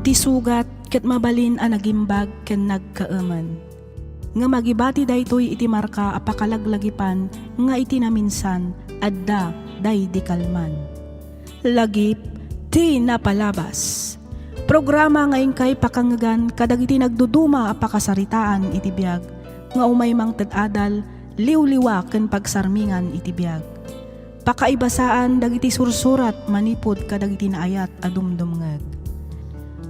Iti sugat ket mabalin a nagimbag ken nagkaaman. Nga magibati daytoy iti marka a pakalaglagipan nga iti naminsan adda day di kalman. Lagip ti napalabas. Programa ngayon kay pakangagan kadagiti nagduduma a pakasaritaan iti biag nga umay mang tadadal liwliwa ken pagsarmingan iti biag. Pakaibasaan dagiti sursurat manipod kadagiti naayat a dumdumngeg.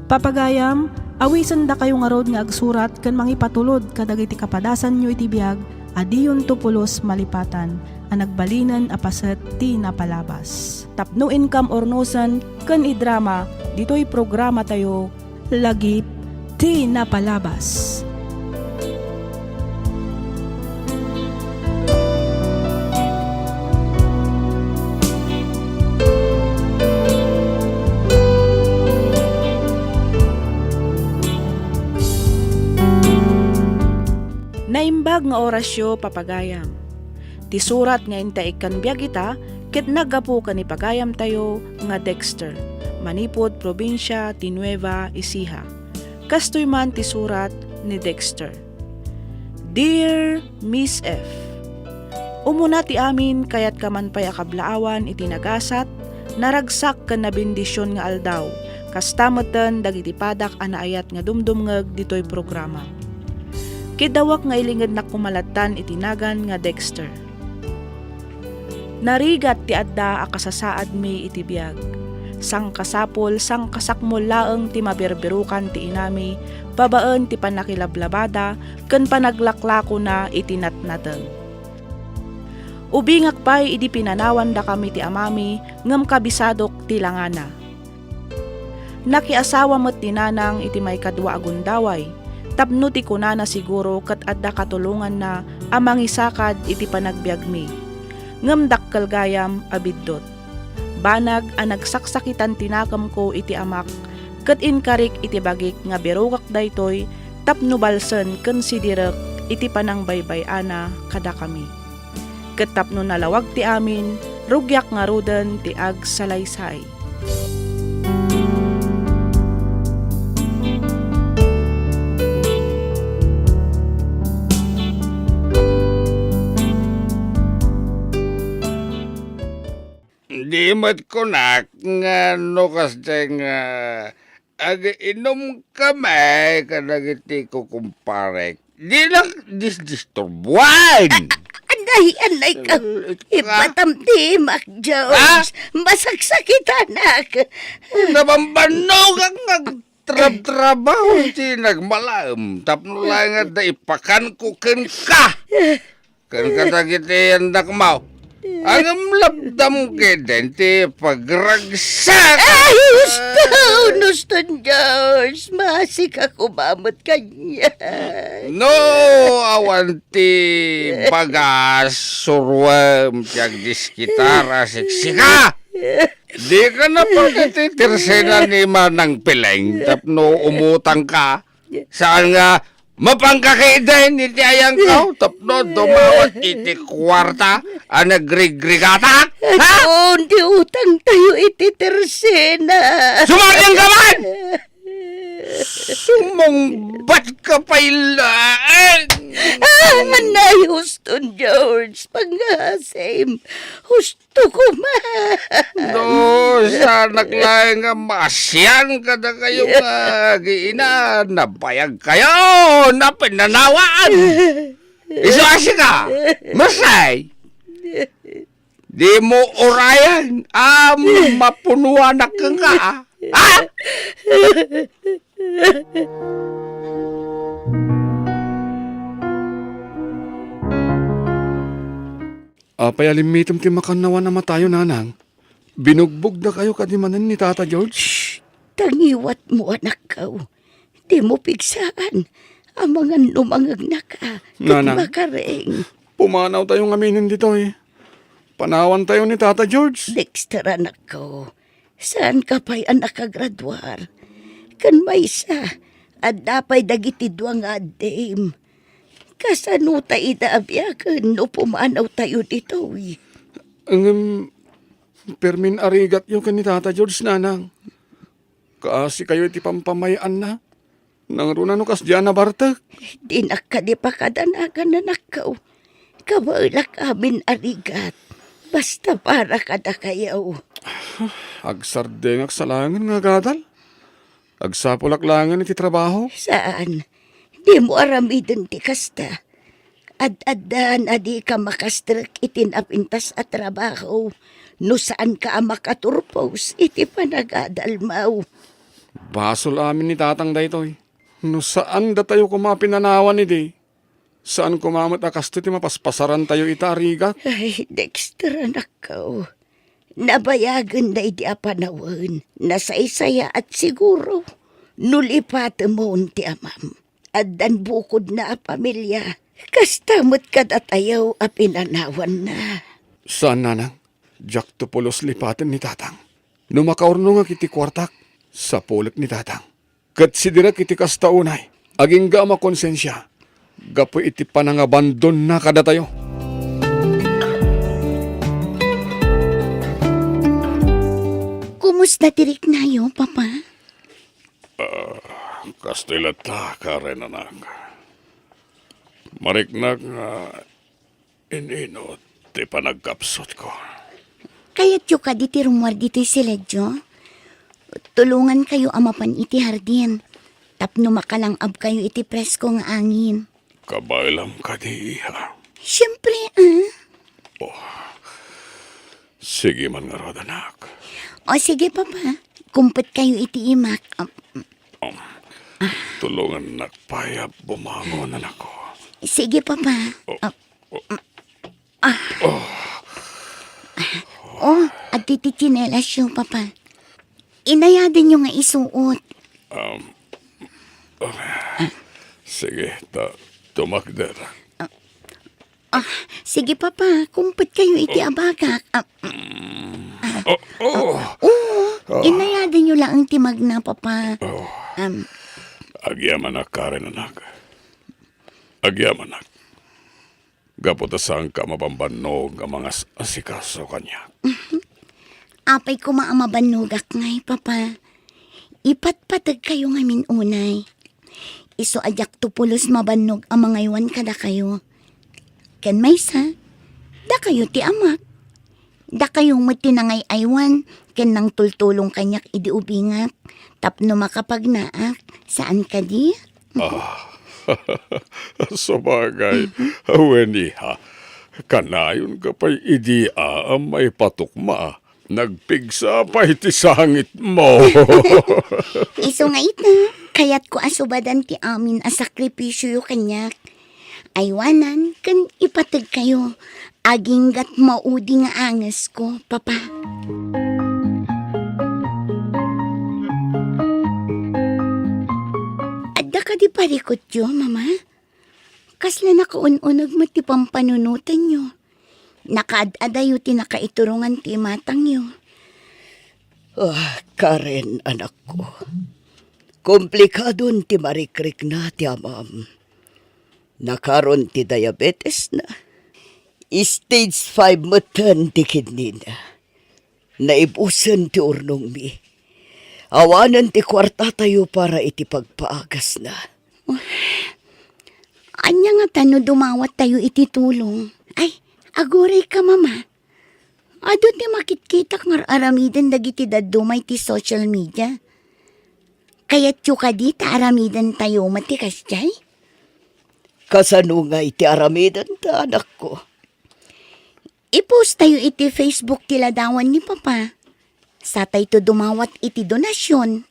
Papagayam, awisan da kayo nga rod nga agsurat ken mangipatulod kadagiti kapadasan nyo iti biag adiyon tupulos malipatan a nagbalinan a paset ti napalabas. Tapno income ornosan ken idrama ditoy programa tayo lagip ti napalabas. Naimbag nga orasyo papagayam. Ti surat nga intaik kan biag ita, ket nagapu kan ipagayam tayo nga Dexter, manipod probinsya ti Nueva Ecija. Kastoy man ti surat ni Dexter. Dear Miss F, umuna ti amin kayat kaman pay akablaawan iti nagasat, naragsak kan na bendisyon nga aldaw, kastamoten dagiti padak anaayat nga dumdumngeg ditoy programa. Kidawak nga ilingad na kumalatan itinagan nga Dexter. Narigat ti adda akasasaad mi iti biag. Sang kasapol, sang kasakmol laeng ti maberberukan ti inami, babaan ti panakilablabada, ken panaglaklako na itinatnateng. Ubingak pay idi pinanawan da kami ti amami, ngem kabisadok ti langana. Nakiasawa met ti nanang iti may kadwa agundaway, tapno ti kunana siguro kat adda katulungan na amang isakad iti panagbiag mi. Ngem dakkel gayam abiddot. Banag a nagsaksakitan tinakam ko iti amak, ket inkarik iti bagik nga berugak daytoy tapno balsen ken sidirek iti panangbaybay-ana kada kami. Ket tapno nalawag ti amin, rugyak nga ruden ti ag salaysay. Di mat ko nak nga no kasi nga ag-inom kami kadagiti ko kumparek. Di lang disturbuan. Anay ka. Ipatamtimak, Jones. Masaksakitan ak. Nabambanog ang nagtrabaho ti nagmalam. Tapno lang nga da ipakan ko ken ka. Ken kadagiti yandak mo. Ang labdam keden ti pagragsak. Ay, gusto, Jones. Masik ako mamot kanya. No, awanti bagas surwem tiag diskitara siksika. Di ka na pagkatitirsena ni Manang Pileng tapno umutang ka. Saan nga mapangkakaiden iti ayang kao tapno dumawat iti kwarta a nagrigregata. Ha? Hindi utang tayo iti tersena. Sumaryang ka man! Sumungbat ka pa ilaan! Anay, Houston, George. Pangasem. Gusto ko man. No, sanak lang nga masyan ka na kayo nga giina. Nabayag kayo na pinanawaan. Isuasi ka, masay. Di mo orayan, mapunuan na ka nga. Ha? Payalimitom ti makanawa na matayo, nanang. Binugbog na kayo kadimanan ni Tata George. Tangiwat mo, anak ko. Di mo pigsaan. Ang mga lumangag na ka. Nanang. Makaring. Pumanaw tayong aminin dito eh. Panawan tayo ni Tata George. Dexter, anak ko. Saan ka pa'y anak kagradwar? Kan may isa. At dapay dagiti duwang adim. Kasano tayo idaabiakan no pumanaw tayo dito eh. Permin arigat yung kanitata George, nanang. Kaasi kayo iti pampamayaan na. Nang runa no kas diyan na bartek. Di na ka di pa kadanagan na nakaw. Kawailak amin arigat. Basta para kada kayaw. Agsardengak sa langin nga gadal. Agsapulak langan iti trabaho. Saan? Di mo aramidin ti kasta. Ad-adan adi ka makastrak itinapintas at trabaho. No saan ka makaturpos iti panagadalmaw. Basol amin ni tatang daytoy. No saan da tayo kumapinanawan iti? Saan kumamat akasto ti mapaspasaran tayo itarigat? Ay, Dexter, anak ko. Nabayagan na iti apanawan. Nasaysaya at siguro. Nulipat mo ti amam. Addan bukod na a pamilya. Kastamot ka datayaw a pinanawan na. Saan nanang? Jack to pulos lipatin ni tatang. No makaurno nga kiti kwartak. Sa pulik ni tatang. Kat sidira kiti kastaunay. Aging ga makonsensya. Gapo iti panangabandon na kada tayo. Kumusta tirik na yo, Papa? Kastilata ka rin, anak. Mariknag nga ininot ti panagkapsot ko. Kaya't yo ka diti rumwar dito'y siledyo. Tulungan kayo amapan iti hardin. Tapno makalangab kayo iti presko nga angin. Kabailam ka di, ha? Siyempre, Sige man nga rod, anak. O sige, Papa. Kumpet kayo iti imak. Tulungan nakpayap bumangon, anak ko. Sige, Papa. At titi chinelas yo, Papa. Inayadin nyo nga isuot. Sige, tumakder. Sige, Papa. Kumpet kayo iti abagak. Inayadin nyo lang ang timag na, Papa. Agyaman na ka rin, anak. Agyaman na. Gaputasang ka mapambanog ang mga asikaso kanya. Apay ko maamabanugak ngay, Papa. Ipatpatag kayo ngamin unay. Iso ajak tupulos mabanog ang mga iwan kada kayo. Ken maysa, da kayo ti amak. Da kayong matinangay aywan, ken nang tultulong kanyak idi ubingat. Tapno makapagnaak, saan ka di? Sabagay, Wendy ha. Kanayon ka pa'y idia ang may patukma. Nagpigsa pa iti sangit mo. Iso nga ita, kayat ko asubadan ti amin a sakripisyo kanyak. Aywanan, kan ipatag kayo. Aging gat maudi nga angas ko, Papa. Adda ka di parikot yo, Mama? Kasla nakaununag mo ti pampanunutan yo. Nakaad-adayo ti nakaiturungan ti matang yo. Karen, anak ko. Komplikadon ti marikrik na ti amam. Nakaron ti diabetes na. Stage 5 matan ti kidney na. Naibusan ti urnong mi. Awanan ti kwarta tayo para iti pagpaagas na. Anya nga tano dumawat tayo iti tulong. Ay, aguray ka, Mama. Ado ti makitkitak nga aramidan dagiti dadumay ti social media. Kaya't yu ka di ta aramidan tayo matikas jay? Kasano nga iti aramidan ta, anak ko. I-post tayo iti Facebook ti ladawan ni Papa. Sa tayo to dumawat iti donasyon.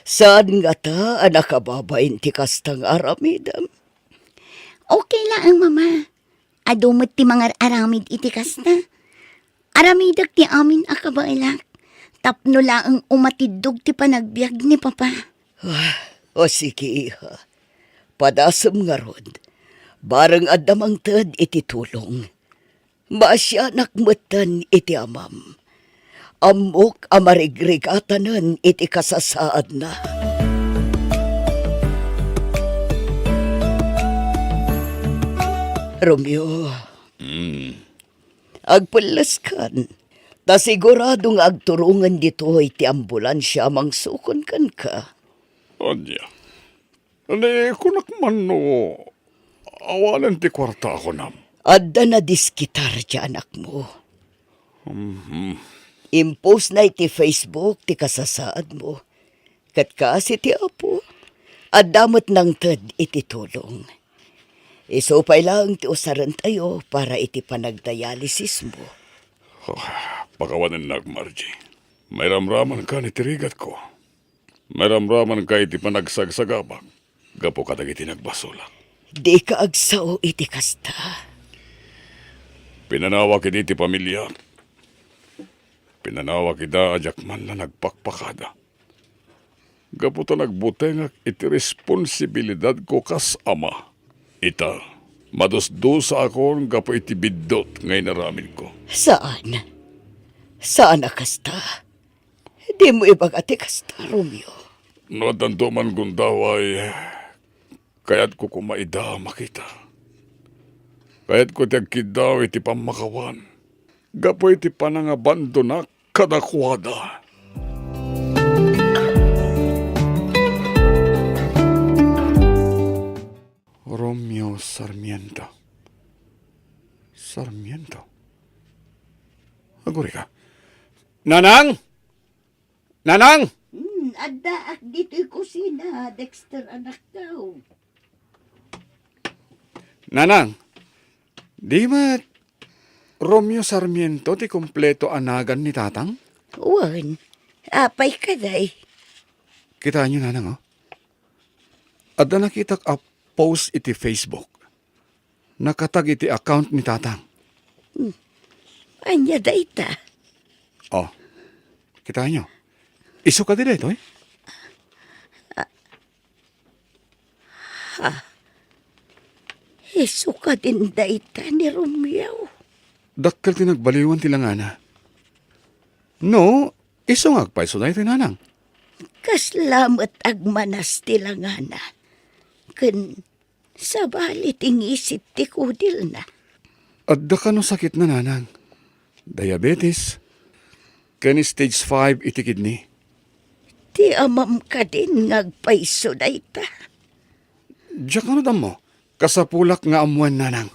Saan nga ta, anak kababain ti kastang aramidam? Okay lang, Mama. Adumot ti mga aramid iti kasta. Aramidag ti amin akabailak. Tapno lang umatidog ti panagbiag ni Papa. O sige, iha. Padasam nga rod. Barang adamang tad iti tulong. Maasyanak matan iti amam. Amok amarigrigatanan iti kasasaad na. Romeo, agpulas kan. Ta sigurado nga agturungan dito iti ambulansya mangsukon kan ka. Anya. Ani, kunak man no, awalan ti kwarta ako nam. Adda na diskitar ti anak mo. Impose na iti Facebook ti kasasaad mo. Kat kasi ti apo. Adamot ng ted iti tulong. Isupay lang ti usaran tayo para iti panagdialysis mo. Pakawanan nag, Margie. May ramraman ka ni tirigat ko. May ramraman ka iti panagsagsagabag. Gapo ka dagiti nagbasula. Di ka agsaw iti kasta. Pinanawa kiti iti pamilya. Pinanawa kita ajakman na nagpakpakada. Gapo ta nagbutengak iti responsibilidad ko kas ama. Ita, madusdusa ako gapo iti biddot ngay naramin ko. Saan? Saan na kasta? Di mo ibagati kasta, Romeo. No, tanto man gundaw ay kaya't ko kumaida makita. Kaya't ko tiyagkidaw iti pamakawan. Gapo iti panangabando na kadakwada. Romeo Sarmiento. Sarmiento? Aguri ka. Nanang! Nanang! Adda ak dito'y kusina, Dexter anak daw. Nanang! Di ba Romeo Sarmiento ti kompleto anagan ni tatang? Wan, apay ka day. Kita nyo, nanang, oh. Adda nakitak a post iti Facebook. Nakatag iti account ni tatang. Anya day ta. Oh, kita nyo. Iso ka dito, eh. Iso ka din day ta ni Romeo. Dakkel ti nagbaliwan ti langana. No, iso nga agpaiso na ito, nanang. Kaslamat agmanas ti langana. Ken sabali tingisit ti kudil na. Adda ka no sakit na, nanang. Diabetes. Kani stage 5 iti kidney. Ti amam ka din ngagpaiso day ta. Diyak ano dam mo? Kasapulak nga amuan, nanang.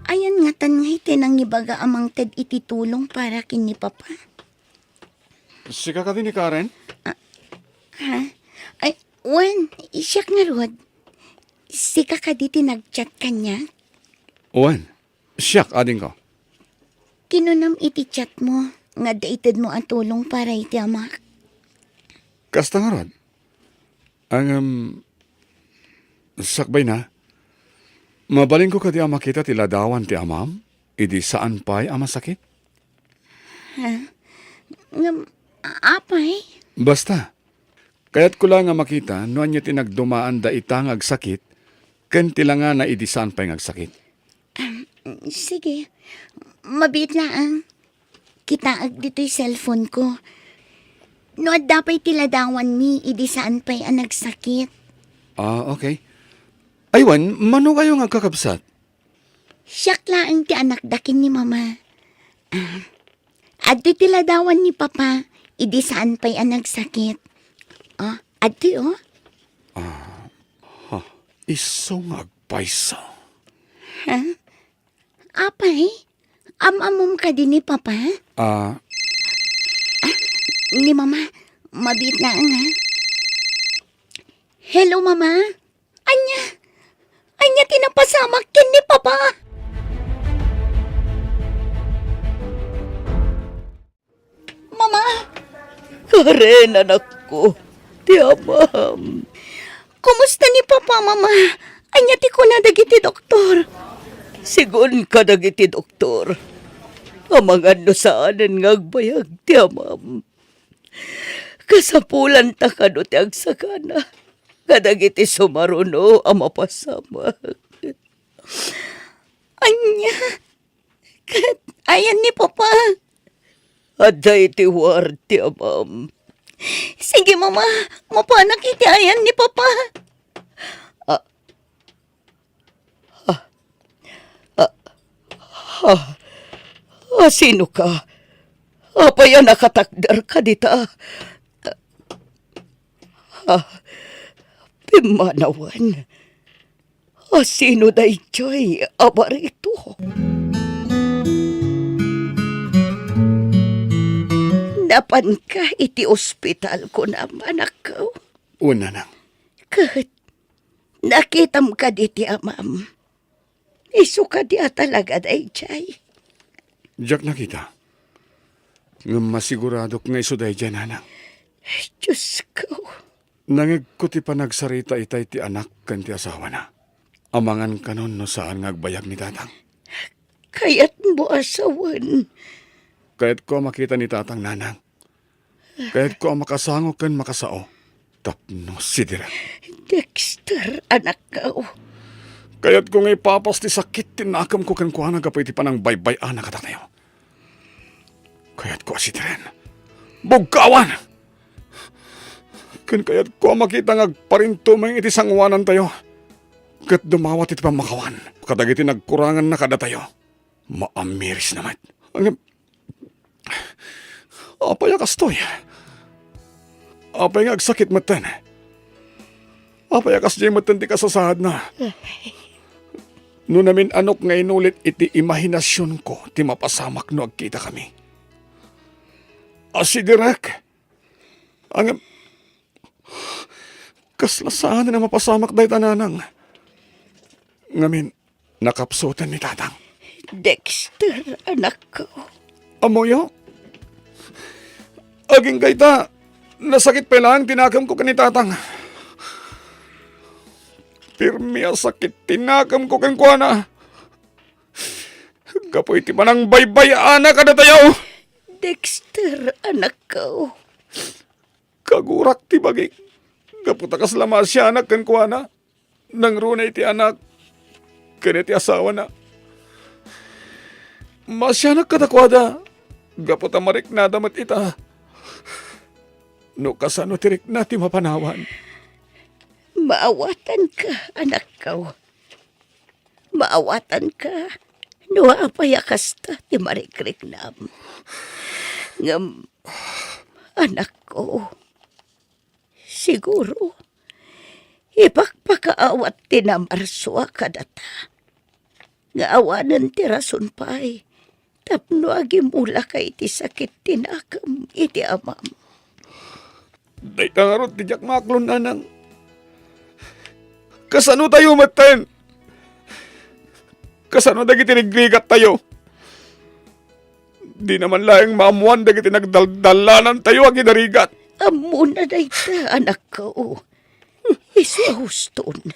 Ayan nga tan nga iti nang ibaga amang ted iti tulong para kini papa. Sika ka din ni Karen? Ha? Ay, wan, isyak nga rod. Sika ka diti nagchat kanya. Owen, siyak ading ko. Kinunam iti chat mo. Nga dated mo ang tulong para iti amak. Kasta nga rod. Ang, sakbay na. Mabaling ko ka di makita ti ladawan ti amam. Idi saan pa'y ama sakit? Apay? Basta. Kaya't ko lang nga makita, noan niya tinagdumaan da itang agsakit, ken tilanga na idi saan pa'y agsakit. Sige. Mabit na ang kitaag dito'y cellphone ko. No, dapat tiladawan mi, idi saan pa'y ang nagsakit. Okay. Aywan, mano kayo nga kakabsat? Siyak laang ti anak dakin ni mama. Adto tiladawan ni papa, idi saan pa'y ang nagsakit. Adto Iso nga agpaysa. Apay? Amamom ka din ni papa? Ni mama, mabit na ang ha? Hello mama? Anya tinapasamak kin ni papa? Mama? Karen, anak ko. Ti amam. Kumusta ni papa mama? Anya ti ko na dagiti doktor. Sigun ka dagiti doktor. Amangan no saanan nga agbayag ti amam. Kasapulan ta ka no ti agsakana. Kadagiti sumaruno ang mapasamak. Anya? Ayan ni papa. Aday ti war ti amam. Sige mama, mapanak iti ayan ni papa. Sino ka? Apaya nakatakdar ka dita? Pimanawan. Sino day Joy? Abarito. Napan ka iti ospital ko naman ako. Una nang. Kat, nakitam ka diti amam. Isu ka di talaga day Jay. Jack nakita. Nga masigurado nga iso day dyan, nanang. Diyos ko. Nangig ko ti panagsarita itay ti anak kan ti asawa na. Amangan kanon no saan ngagbayag ni tatang. Kaya't mo asawan. Kaya't ko makita ni tatang nanang. Kaya't ko makasangok kan makasao. Tapno si Direk. Dexter, anak ko. Kaya't ko ngay papas ti sakit tinakam ko kan kuha nagapay ti panang baybay anak katatayo. Kaya't ko si Diren. Bugkawan! Kan kaya't ko makita ngagparinto may iti sangwanan tayo. Kat dumawat iti pamakawan. Kadagiti nagkurangan na kada tayo. Maamiris naman. Apay akastoy. Apay nga agsakit matan. Apay akas di matan ti kasasahad na. No namin anok nga inulit iti imahinasyon ko ti mapasamak no agkita kami. Si Direk. Kaslasaan na mapasamak dahi tananang. Ngamin, nakapsutan ni tatang. Dexter, anak ko. Amoyo? Aging kayta, nasakit pa lang tinakam ko kani tatang. Pirmi sakit tinakam ko kan kuana. Kapoy ti manang baybay anak kada tayo. Dexter, anak ko. Kagurak ti bagik. Kaputakas lama siya anak kan kuana. Nang runay ti anak. Kaya ti asawa na. Masyanak katakwada. Gaputa marik na damat ita. No kasano tirik na ti mapanawan. Maawatan ka, anak ko. Maawatan ka. No apayakas ta ti marikrik nam. Ngam, anak ko. Siguro, ipakpakaawat ti na marswa kadata. Nga awanan ti rason pa'y. Tapno agimula kay ti sakit tinakam iti amam. Day tangarot ti jak maklon nanang. Kasano tayo matan? Kasano dagiti nagrigat tayo? Di naman laing maamuan dagiti nagdaldalanan tayo agi narigat. Amo na dayta, anak ko. Isu huston.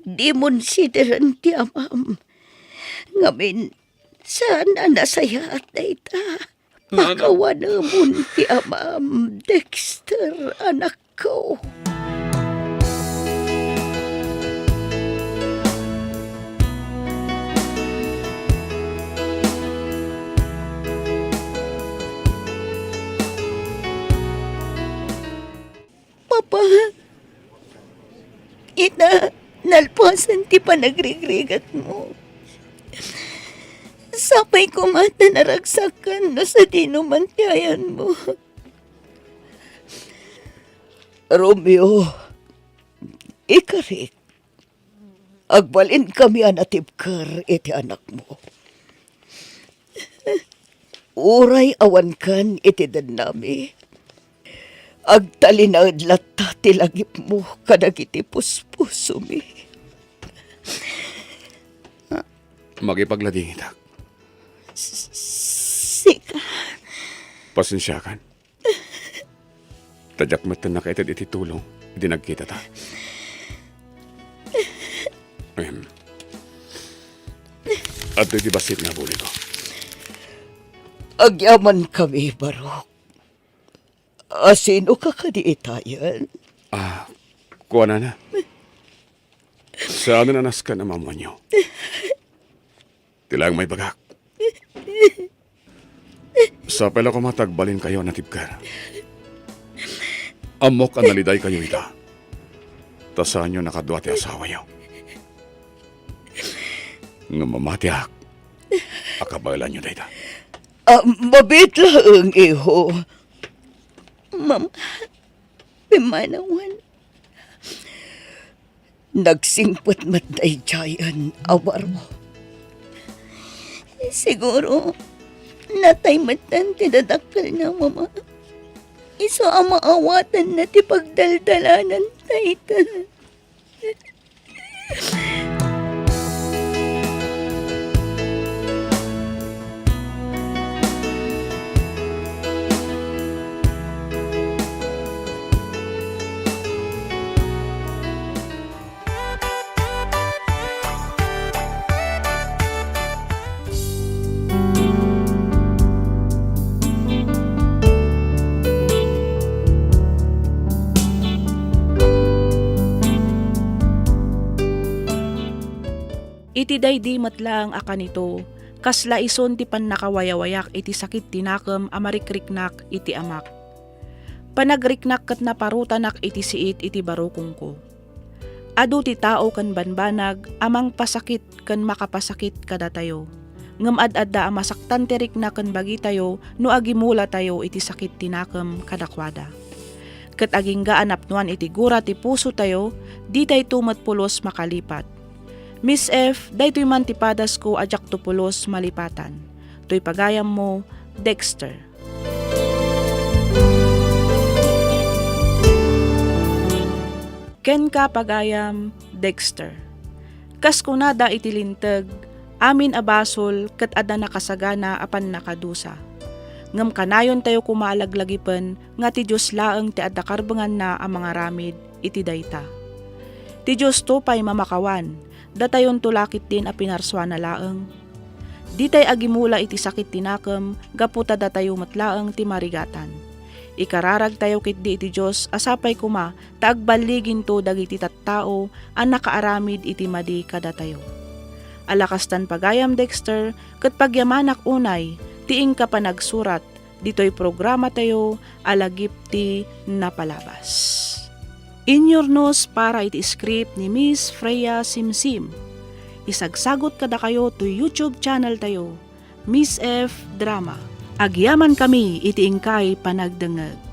Di mon sideran ti amam. Ngamin, sana nasaya at dayta. Pakawanamon ti amam, Dexter, anak ko. Papa, nalpasan ti panagregregat mo. Sapay ko mata naragsakan no sa dinumantiayan mo. Romeo, ikarik, agbalin kami anatibkar iti anak mo. Uray awan kan iti danami. Agtalinad lata tilagip mo kadagiti puspuso mi. Magipaglading itak. Sika. Pasensya kan. Tadyak matan na kaitad iti tulong. Di nagkita ta. At di basit nga buli ko. Agyaman kami, Barok. Sino ka kadiitayan? Kuha na. Saan na nanas ka na mama nyo? Tilang may bagak. Sa pala ko matagbalin kayo na tibkar. Amok ang naliday kayo ita. Tasan nyo nakadwa ti asawa nyo. Nga mamatiak. Akabalan nyo, dayta. Mabit lang, iho. Mama, pimanawan. Nagsingpot matay jayan, awar mo. Siguro, natay matan tinadakal na, Mama. Iso ang maawatan na ti pagdaldalanan, tayta. Iti daydi matlang akan ito, kasla ison ti pan nakawayawayak iti sakit tinakam amarikriknak iti amak. Panagriknak kat naparutanak iti siit iti barukong ko. Adu ti tao kan banbanag, amang pasakit kan makapasakit kada tayo. Ngem ad-adda amasaktan tirik na kan bagi tayo, no agimula tayo iti sakit tinakam kadakwada. Kat aging gaanapnuan iti gura ti puso tayo, di tayo tumatpulos makalipat. Miss F, daytoy man tipadas ko ajak tupulos malipatan. Toy pagayam mo, Dexter. Ken ka pagayam, Dexter. Kas kunada itilintag, amin abasol ket adda nakasagana apan nakadusa. Ngem kanayon tayo kumalaglagipen nga ti Dios laeng ti adda karbengan na ang mga ramid iti dayta. Ti Dios to pay mamakawan. Datayon tulakit din a pinarswa na laeng. Ditay agimula iti sakit tinakam, gaputa datayo matlaeng ti marigatan. Ikararag tayo kit di iti Diyos, asapay kuma, taagbaligin to dagiti tattao, ang nakaaramid iti madi kada tayo. Alakastan pagayam Dexter, kat pagyamanak unay, tiing ka pa nagsurat, dito'y programa tayo, alagip ti napalabas. Inyornos para iti script ni Miss Freya Simsim. Isagsagot kada kayo to YouTube channel tayo, Miss F Drama. Agyaman kami iti ingkay panagdengeg.